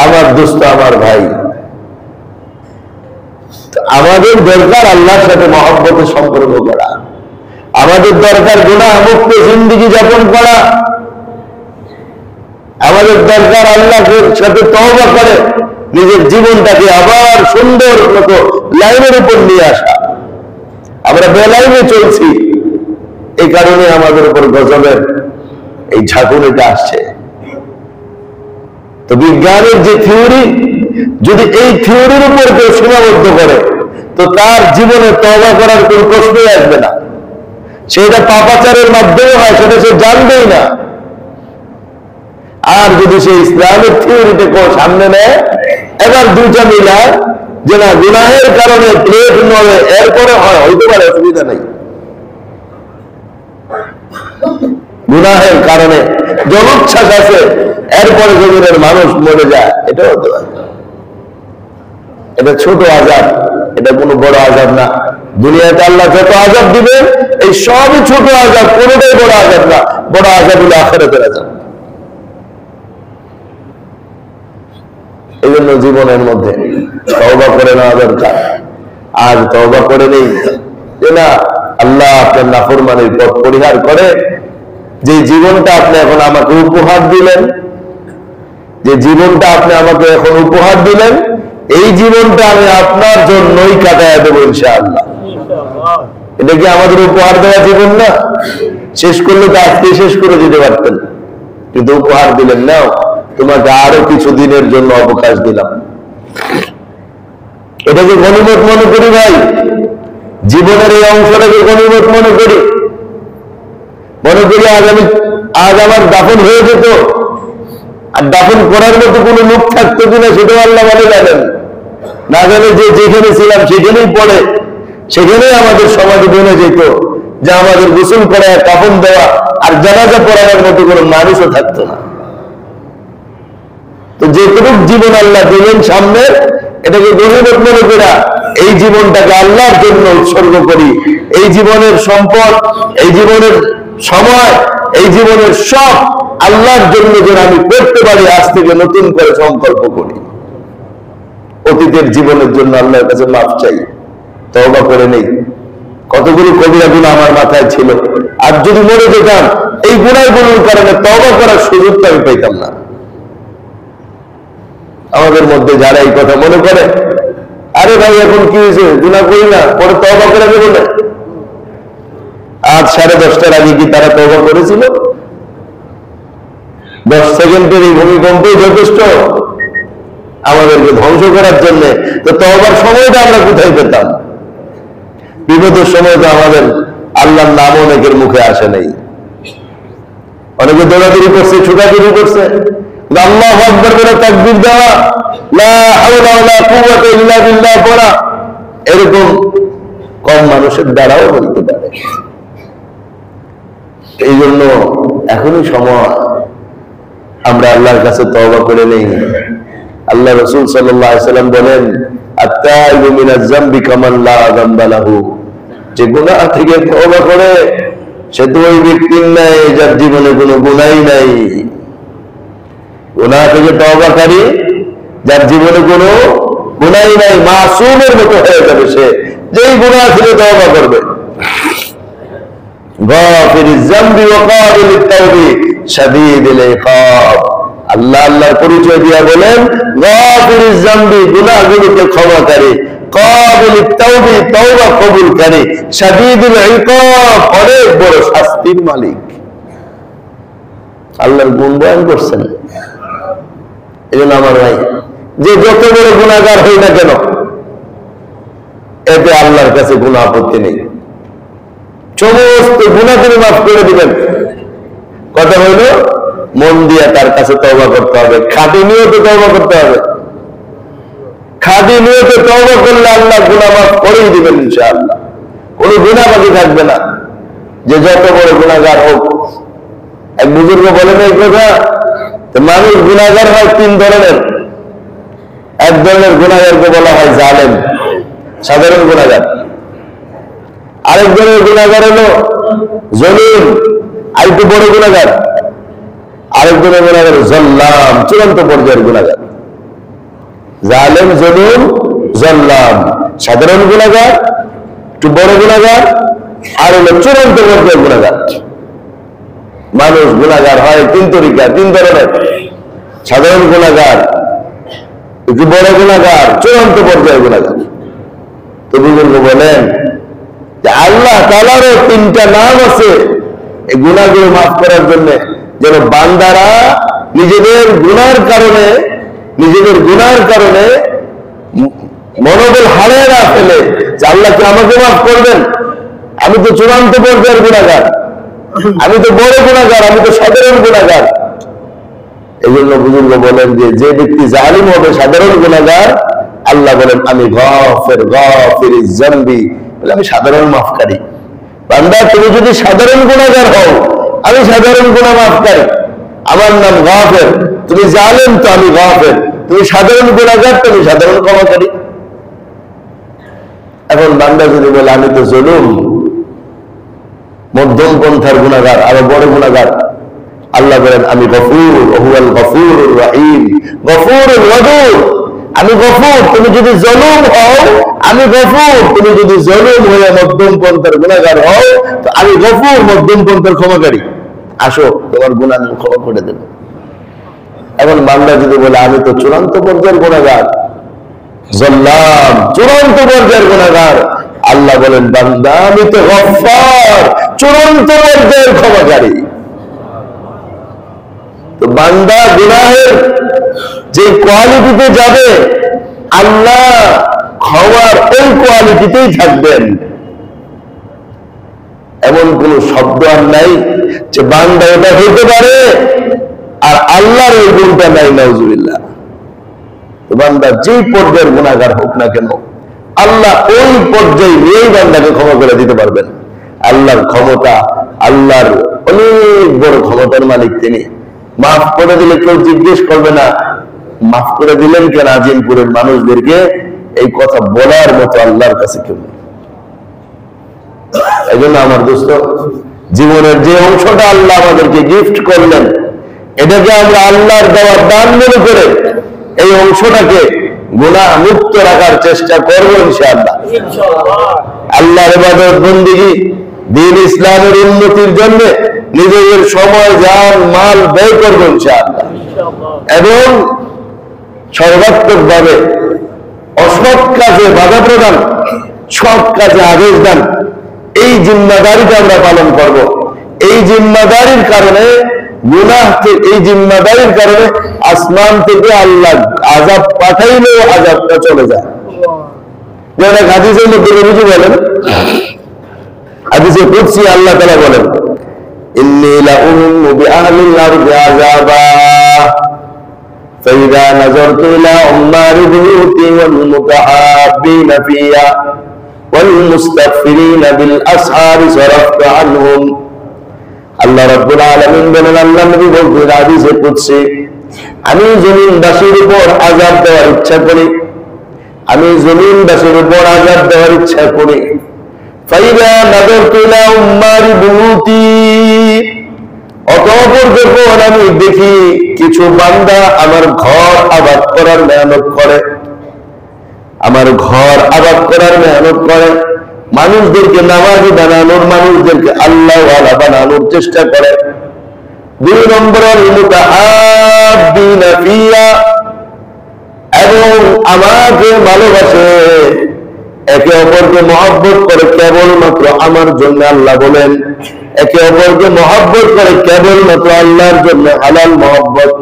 আমার দোস্ত, আমার ভাই, আমাদের দরকার আল্লাহর সাথে মহব্বতের সম্পর্ক করা, আমাদের দরকার গুনাহ মুক্ত জিন্দেগি যাপন করা, আমাদের দরকার আল্লাহর সাথে তওবা করে নিজের জীবনটাকে আবার সুন্দর মতো লাইনের উপর নিয়ে আসা। আমরা বেলাইনে চলছি, এই কারণে আমাদের উপর গজবের এই ঝাঁকুনিটা আসছে। তো বিজ্ঞানের যে থিওরি, যদি এই থিওরির উপর কেউ সীমাবদ্ধ করে, তো তার জীবনে তওবা করার কোন প্রশ্নই আসবে না। সেটা পাপাচারের মাধ্যমে হয়, সেটা সে জানবেই না। আর যদি সে ইসলামের থিওরিটাকে সামনে নেয়, এবার দুইটা মিলায় যে না গুনাহের কারণে প্লেট নড়ে, এরপরে হয়, হইতে পারে, অসুবিধা নেই। গুনাহের কারণে জলোচ্ছ্বাস আছে, এরপরে জমিনের মানুষ মরে যায়, এটা হতে পারে। এটা ছোট আযাব, এটা কোনো বড় আযাব না। দুনিয়াতে আল্লাহ যত আযাব দিবেন, এই সবই ছোট আযাব, কোনোটাই বড় আযাব না। বড় আযাব হলো আখিরাতের আযাব। এই জন্য জীবনের মধ্যে তওবা করে নেওয়া দরকার। আজ তওবা করে নেই যে না, আল্লাহ আপনার নাফরমানির পথ পরিহার করে যে জীবনটা আপনি এখন আমাকে উপহার দিলেন, যে জীবনটা আপনি আমাকে এখন উপহার দিলেন, এই জীবনটা আমি আপনার জন্যই কাটায় দেবো ইনশাআল্লাহ। এটা কি আমাদের উপহার দেওয়া জীবন না? শেষ করলে তো আজকে শেষ করে দিতে পারতেন, কিন্তু উপহার দিলেন, নাও তোমাকে আরো কিছু দিনের জন্য অবকাশ দিলাম। এটাকে গনিমত মনে করি ভাই, জীবনের এই অংশটাকে গনিমত মনে করি। আজ আমার দাফন হয়ে যেত, আর দাফন করার মতো কোনো লোক থাকতো কিনা সেটাও আল্লাহ ভালো জানেন। না জানে যে যেখানে ছিলাম সেখানেই পড়ে, সেখানেই আমাদের সমাধি বনে যেত, যে আমাদের গোসল করা, কাফন দেওয়া আর জানাজা পড়ানোর মতো কোনো মানুষও থাকতো না। তো যেটুকু জীবন আল্লাহ দিলেন সামনে, এটাকে গনিমত মনে করা, এই জীবনটাকে আল্লাহর জন্য উৎসর্গ করি। এই জীবনের সম্পদ, এই জীবনের সময়, এই জীবনের সব আল্লাহর জন্য যেন আমি করতে পারি, আজ থেকে নতুন করে সংকল্প করি। অতীতের জীবনের জন্য আল্লাহর কাছে মাফ চাই, তওবা করে নেই। কতগুলো কবিরা গুনাহ আমার মাথায় ছিল, আর যদি মরে যেতাম এই গুনাহগুলোর কারণে তওবা করার সুযোগটা আমি পাইতাম না। আমাদের মধ্যে যারা এই কথা মনে করে, আরে ভাই এখন কি হয়েছে, গুনাহ করি না, পরে তওবা করে দেবো না। আজ 10:30টার আগে কি তারা তওবা করেছিল? 10 সেকেন্ডের এই ভূমিকম্পই যথেষ্ট আমাদেরকে ধ্বংস করার জন্য। তো তওবার সময়টা আমরা কোথায় পেতাম? বিপদের সময় তো আমাদের আল্লাহর নাম অনেকের মুখে আসে নাই। অনেকে দৌড়াদৌড়ি করছে, ছুটাছুটি করছে, আল্লাহু আকবার বলে তাকবীর দেওয়া, লা হাওলা ওয়ালা কুওয়াতা ইল্লা বিল্লাহ পড়া, এরকম কম মানুষের দ্বারাও হতে পারে। এই জন্য এখনই সময় আমরা আল্লাহর কাছে তওবা করে নেই। আল্লাহ রাসূল সাল্লাল্লাহু আলাইহি ওয়াসাল্লাম বলেন, আত-তাইবু মিনাজ যামবি কামান লা যামবা লাহু, যে গুনাহ থেকে তওবা করে সে তো ওই ব্যক্তির নাই যার জীবনে কোনো গুনাহই নাই। গুনাহ থেকে তওবাকারী যার জীবনে কোনো গুনাহই নাই, মাসুমের মতো হয়ে যাবে সে, যেই গুনাহ থেকে তওবা করবে। গাফিরিজ যামবি ওয়া কাবিলিত তাওবি শাদীদুল ইকাব। আল্লাহ আল্লাহর পরিচয় দিয়া বলেন, গাফিরিজ যামবি, গুনাহগুলোকে ক্ষমাকারী, কাবিলিত তাওবি, তওবা কবুলকারী, শাদীদুল ইকাব, অনেক বড় শাস্তির মালিক। আল্লাহর গুণ বয়ান করছেন। এজন্য আমার ভাই, যে যত বড় গুনাহগার হই না কেন, এতে আল্লাহর কাছে কোনো আপত্তি নেই, সমস্ত গুনাহ তিনি মাফ করে দিবেন। কথা হইল মন দিয়ে তার কাছে তওবা করতে হবে, খাঁটি নিয়তে তওবা করতে হবে। খাঁটি নিয়তে তওবা করলে আল্লাহ গুনাহ মাফ করেই দিবেন ইনশাআল্লাহ। কোনো গুনাহ বাকি থাকবে না, যে যত বড় গুনাহগার হোক। এক বুজুর্গ বলেন এই কথা, মানুষ গুনাহগার হয় তিন ধরনের। এক ধরনের গুনাহগারকে বলা হয় জালেম, সাধারণ গুনাহগার। আরেক ধরনের গুনাহগার হলো জলিম, আরেকটু বড় গুনাহগার। আরেক ধরনের গুনাহগার জল্লাম, চূড়ান্ত পর্যায়ের গুনাহগার। জালেম, জলিম, জল্লাম, সাধারণ গুনাহগার, একটু বড় গুনাহগার, আর হলো চূড়ান্ত পর্যায়ের গুনাহগার। মানুষ গুনাহগার হয় তিন তরিকা, তিন ধরনের। সাধারণ গুনাহগার, একটু বড় গুনাহগার, চূড়ান্ত পর্যায়ের গুনাহগার। তো বুজুর্গ বলেন যে আল্লাহ তাআলারও তিনটা নাম আছে এই গুনাহগুলো মাফ করার জন্য, যেন বান্দারা নিজেদের গুনার কারণে মনোবল হারিয়ে না ফেলে যে আল্লাহ কি আমাকে মাফ করবেন, আমি তো চূড়ান্ত পর্যায়ের গুনাহগার, আমি তো বড় গুনাহগার, আমি তো সাধারণ গুনাহগার। এই জন্য বুজুর্গ বলেন যে যে ব্যক্তি জালিম হবে, সাধারণ গুনাহগার, আল্লাহ বলেন আমি গাফিরিজ যামবি, আমি সাধারণ মাফকারী। বান্দা তুমি যদি সাধারণ গুনাহগার হও, আমি সাধারণ গুনাহ মাফকারী, আমার নাম গাফির। তুমি জালিম তো আমি গাফির, তুমি সাধারণ গুনাহগার, তুমি সাধারণ ক্ষমাকারী। এখন বান্দা যদি বলে আমি তো জুলুম, মধ্যম পন্থার গুনাহগার, আরো বড় গুনাহগার, আল্লাহ বলেন আমি গফুর, হুয়াল গফুরুর রহিম, গফুরুল ওয়াদুদ, আমি গফুর। তুমি যদি জুলুম হও আমি গফুর, তুমি যদি জুলুম হয়ে মধ্যম পন্থার গুনাহগার হও তো আমি গফুর, মধ্যম পন্থার ক্ষমাকারী। আসো তোমার গুনাহ আমি ক্ষমা করে দেব। এখন বান্দা যদি বলে আমি তো চূড়ান্ত পর্যায়ের গুনাহগার, জাল্লাম, চূড়ান্ত পর্যায়ের গুনাহগার, আল্লাহ বলেন বান্দা আমি তো গফফার, চূড়ান্ত পর্যায়ের ক্ষমাকারী। তো বান্দা গুনাহের যে কোয়ালিটিতে যাবে, আল্লাহ ক্ষমার ওই কোয়ালিটিতেই থাকবেন। এমন কোন শব্দ আর নাই যে বান্দা এটা হইতে পারে আর আল্লাহর ওই গুণটা নাই, নাউজুবিল্লাহ। তো বান্দা যেই পর্যায়ের গুনাহগার হোক না কেন, আল্লাহ ওই পর্যায়ে নিয়েই বান্দাকে ক্ষমা করে দিতে পারবেন। আল্লাহর ক্ষমতা, আল্লাহর অনেক বড় ক্ষমতার মালিক তিনি। মাফ করে দিলে কেউ জিজ্ঞেস করবে না মাফ করে দিলেন কেন আজিমপুরের মানুষদেরকে, এই কথা বলার মতো আল্লাহর কাছে কেউ নেই। এই জন্য আমার দোস্ত, জীবনের যে অংশটা আল্লাহ আমাদেরকে গিফট করলেন, এটাকে আমরা আল্লাহর দেওয়ার দান মনে করে এই অংশটাকে গুনাহ মুক্ত রাখার চেষ্টা করবো ইনশাআল্লাহ। আল্লাহর ইবাদত বন্দেগী, দ্বীন ইসলামের উন্নতির জন্য নিজেদের সময়, জান, মাল ব্যয় করবো ইনশাআল্লাহ। এবং সর্বাত্মক ভাবে অসৎ কাজে বাধা প্রদান, সৎ কাজে আদেশ দান, এই জিম্মাদারিটা আমরা পালন করব। এই জিম্মাদারির কারণে এই জিম্মাদারির কারণে আসমান থেকে আল্লাহ আযাব পাঠাইলেও আযাবটা চলে যায়। যেটা হাদিসের মধ্যে নবীজি বলেন, হাদিসে কুদসি আল্লাহ তাআলা বলেন ইন্নী লাউম্মু বিআহলিল আরদি আযাবা ফাইযা নাযারতু ইলা উম্মারি বুয়ুতি ওয়াল মুতাহাব্বিনা ফিহা ওয়াল মুস্তাগফিরিনা বিল আসহারি সারাফতু আনহুম। আল্লাহ রাব্বুল আলামিন বলেন, আল্লাহ নবী বলেন হাদিসে কুদসি, আমি জমিনবাসীর উপর আযাব দেওয়ার ইচ্ছা করি, আমি জমিনবাসীর উপর আযাব দেওয়ার ইচ্ছা করি। ফাইযা নাযারতু ইলা উম্মারি বুয়ুতি, অতঃপর যখন আমি দেখি কিছু বান্দা আমার ঘর আবাদ করার মেহনত করে, আমার ঘর আবাদ করার মেহনত করে, মানুষদেরকে নামাজি বানানোর, মানুষদেরকে আল্লাহ ওয়ালা বানানোর চেষ্টা করে। 2 নম্বর মুতাহাব্বিনা ফিয়া, এবং আমাকে ভালোবাসে, একে অপরকে মহব্বত করে কেবলমাত্র আমার জন্য। আল্লাহ বলেন একে অপরকে মহব্বত করে কেবলমাত্র আল্লাহর জন্য, হালাল মহব্বত,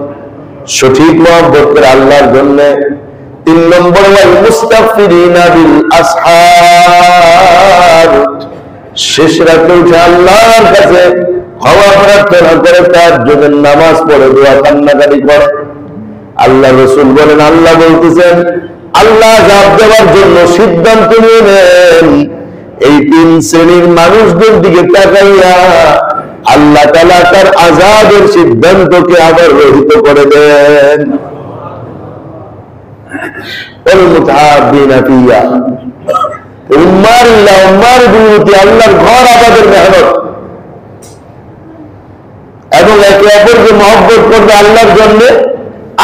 সঠিক মহব্বত করে আল্লাহর জন্য। 3 নম্বর ওয়াল মুস্তাগফিরিনা বিল আসহার, শেষ রাতে উঠে আল্লাহর কাছে ক্ষমা প্রার্থনা করে, তাহাজ্জুদের নামাজ পড়ে, দোয়া কান্নাকাটি করে। আল্লাহ রাসূল বলেন, আল্লাহ বলতেছেন, আল্লাহ আযাব দেওয়ার জন্য সিদ্ধান্ত নিয়ে নেন এই তিন শ্রেণীর মানুষদের দিকে তাকাইয়া আল্লাহ তাআলা তার আযাবের সিদ্ধান্তকে আবার রহিত করে দেন। আল্লাহর ঘর আবাদের মেহনত এবং একে অপরকে মহব্বত করবে আল্লাহর জন্য,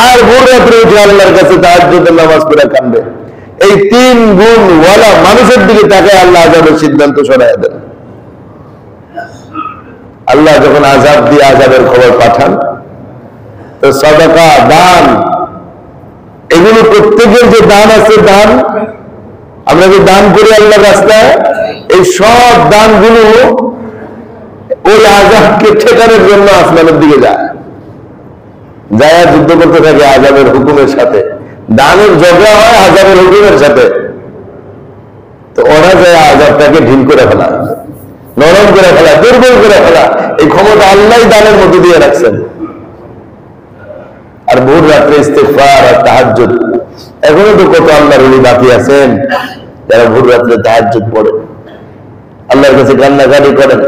আর ভোর রাত্রে উঠে আল্লাহর কাছে তাহাজ্জুদের নামাজ পড়ে কাঁদবে। এই তিন গুণ ওয়ালা মানুষের দিকে তাকায় আল্লাহ আযাবের সিদ্ধান্ত সরাইয়া দেন। আল্লাহ যখন আযাব দিয়ে আযাবের খবর পাঠান, তো সাদাকা, দান, এগুলো প্রত্যেকের যে দান আছে, দান আমরা যে দান করি আল্লাহর রাস্তায়, এই সব দানগুলো ওই আযাবকে ঠেকানোর জন্য আসমানের দিকে যায়, যুদ্ধ করতে থাকে আযাবের হুকুমের সাথে। দানের ঝগড়া হয় আযাবের হুকুমের সাথে, তো ওরা যায় আযাবটাকে ঢিল করে ফেলা, নরম করে ফেলা, দুর্বল করে ফেলা। এই ক্ষমতা আল্লাহ দানের মধ্যে দিয়ে রাখছেন। আর ভোর রাত্রে ইস্তিগফার আর তাহাজ্জুদ, এখনো তো কত আল্লাহর ওলি বাকি আছেন যারা ভোর রাত্রে তাহাজ্জুদ পড়ে, আল্লাহর কাছে কান্নাকাটি করেন।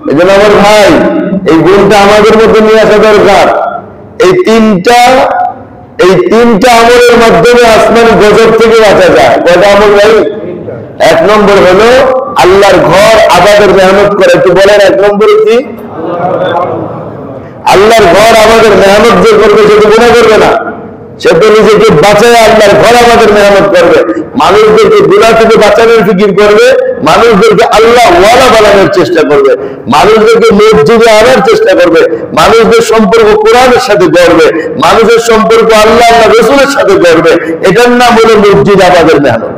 এই জন্য আমার ভাই, এই গুণটা আমাদের মধ্যে নিয়ে আসা দরকার। এই তিনটা আমলের মাধ্যমে আসমানি গজব থেকে বাঁচা যায়। কয়টা আমল ভাই? এক নম্বর হলো আল্লাহর ঘর আবাদের মেহনত করে। একটু বলেন, এক নম্বরে কি? আল্লাহর ঘর আমাদের মেহনত যে করবে সে তো গুনাহ করবে না, সে তো নিজেকে বাঁচায় আল্লাহর ঘর আমাদের মেহনত করবে। মানুষদেরকে গুনাহ থেকে বাঁচানোর ফিকির করবে, মানুষদেরকে আল্লাহ ওয়ালা বানানোর চেষ্টা করবে, মানুষদেরকে মসজিদে আনার চেষ্টা করবে, মানুষদের সম্পর্ক কোরআনের সাথে গড়বে, মানুষের সম্পর্ক আল্লাহ রাসূলের সাথে গড়বে। এটার নাম হলো মসজিদ আবাদের মেহনত।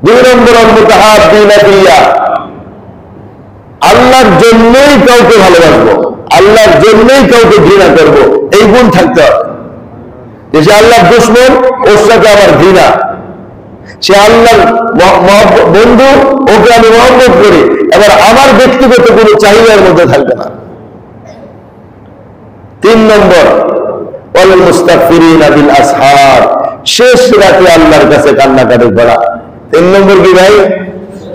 দুই নম্বর, মুতাহাব্বিনা ফিল্লাহ, আল্লাহর জন্যই কাউকে ভালোবাসবো, আল্লাহর জন্যই কাউকে ঘৃণা করব, এই গুণ থাকতে হবে। যে আল্লাহর দুশমন, ওর সাথে আমার ঘৃণা। সে আল্লাহর বন্ধু, ওকে আমি মহব্বত করি, এবার আমার ব্যক্তিগত কোনো চাহিদার মধ্যে থাকবে না। তিন নম্বর, ওয়াল মুস্তাগফিরিনা বিল আসহার, শেষ রাতে আল্লাহর কাছে কান্নাকাটি করা। তিন নম্বর কি ভাই?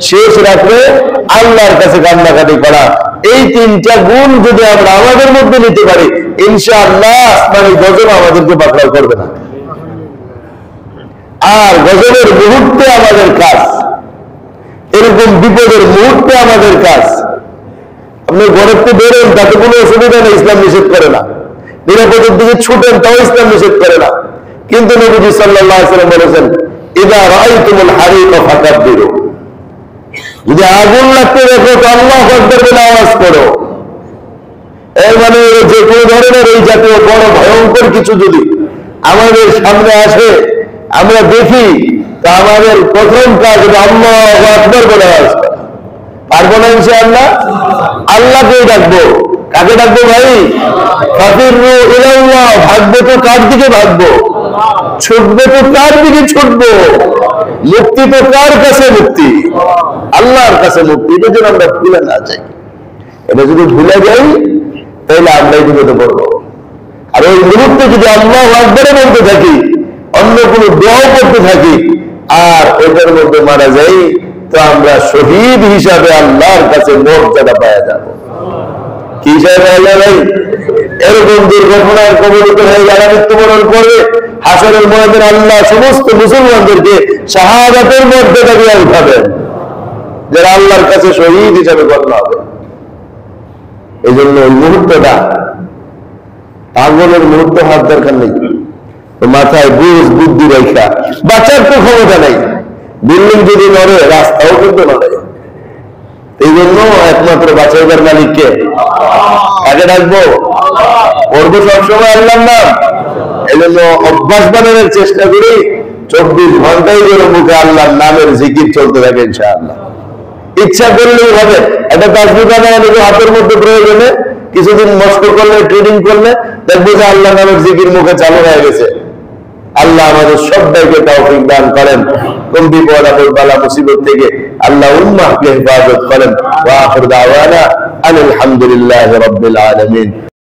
শেষ রাতে আল্লাহর কাছে কান্নাকাটি করা। এই তিনটা গুণ যদি আমরা আমাদের মধ্যে নিতে পারি, ইনশাআল্লাহ আসমানি গজব আমাদেরকে পাকড়াও করবে না। আর গজবের মুহূর্তে আমাদের কাজ, এরকম বিপদের মুহূর্তে আমাদের কাজ, আপনি ঘরের তো বেরোন, তাতে কোনো অসুবিধা নেই, ইসলাম নিষেধ করে না। নিরাপদের দিকে ছুটেন, তাও ইসলাম নিষেধ করে না। কিন্তু নবীজি সাল্লাল্লাহু আলাইহি ওয়াসাল্লাম বলেছেন, ইযা রাআইতুমুল হারিকা ফাকাব্বিরু, যদি আগুন লাগতে দেখো তো আল্লাহু আকবার বলে আওয়াজ করো। এর মানে যে কোনো ধরনের এই জাতীয় বড় ভয়ঙ্কর কিছু যদি আমাদের সামনে আসে, আমরা দেখি, তা আমাদের প্রথম কাজ আল্লাহু আকবার বলে আওয়াজ করা। পারবো না ইনশাআল্লাহ? আল্লাহকেই ডাকবো। কাকে ডাকবো ভাই? ফাফিরু ইলাল্লাহ, ভাগবো তো কার দিকে ভাগবো? ছুটবো তো কার দিকে ছুটবো? মুক্তি তো কার কাছে? মুক্তি আল্লাহর কাছে মুক্তি। এটা যেন আমরা ভুলে না যাই। এটা যদি ভুলে যাই তাহলে আমরাই বিপদে পড়বো। আর ওই মুহূর্তে যদি আল্লাহু আকবার বলতে থাকি, অন্য কোনো দোয়াও করতে থাকি, আর ওটার মধ্যে মারা যাই, তো আমরা শহীদ হিসাবে আল্লাহর কাছে মর্যাদা পাওয়া যাবো। কি হিসাবে আল্লাহ ভাই? এরকম দুর্ঘটনার কবলিত হয়ে যারা মৃত্যুবরণ করবে, হাসরের ময়দানে আল্লাহ সমস্ত মুসলমানদেরকে শাহাদাতের মর্যাদা দিয়ে উঠাবেন, যারা আল্লাহর কাছে শহীদ হিসাবে গণ্য হবে। এই জন্য ওই মুহূর্তটা পাগলের মুহূর্ত হওয়ার দরকার নেই। মাথায় বুঝ বুদ্ধি রেখা, বাঁচার তো ক্ষমতা নেই। বিল্ডিং যদি নড়ে, রাস্তাও কিন্তু নড়ে। এই জন্য একমাত্র বাঁচাইবার মালিককে কাকে ডাকবো? পড়বো সবসময় আল্লাহর নাম। এই জন্য অভ্যাস বানানোর চেষ্টা করি, 24 ঘন্টাই যেন মুখে আল্লাহর নামের জিকির চলতে থাকে ইনশাআল্লাহ। ইচ্ছা করলেই হবে। একটা তাসবিহ বানানো হাতের মধ্যে প্রয়োজনে কিছুদিন মস্ত করলে, ট্রেনিং করলে দেখবো যে আল্লাহ নামের জিকির মুখে চালু হয়ে গেছে। আল্লাহ আমাদের সবাইকে তৌফিক দান করেন, কোন বিপদ আপদ বালা মুসিবত থেকে আল্লাহ উম্মাহকে হেফাজত করেন। ওয়া আখির দাওয়ানা আলহামদুলিল্লাহি রাব্বিল আলামিন।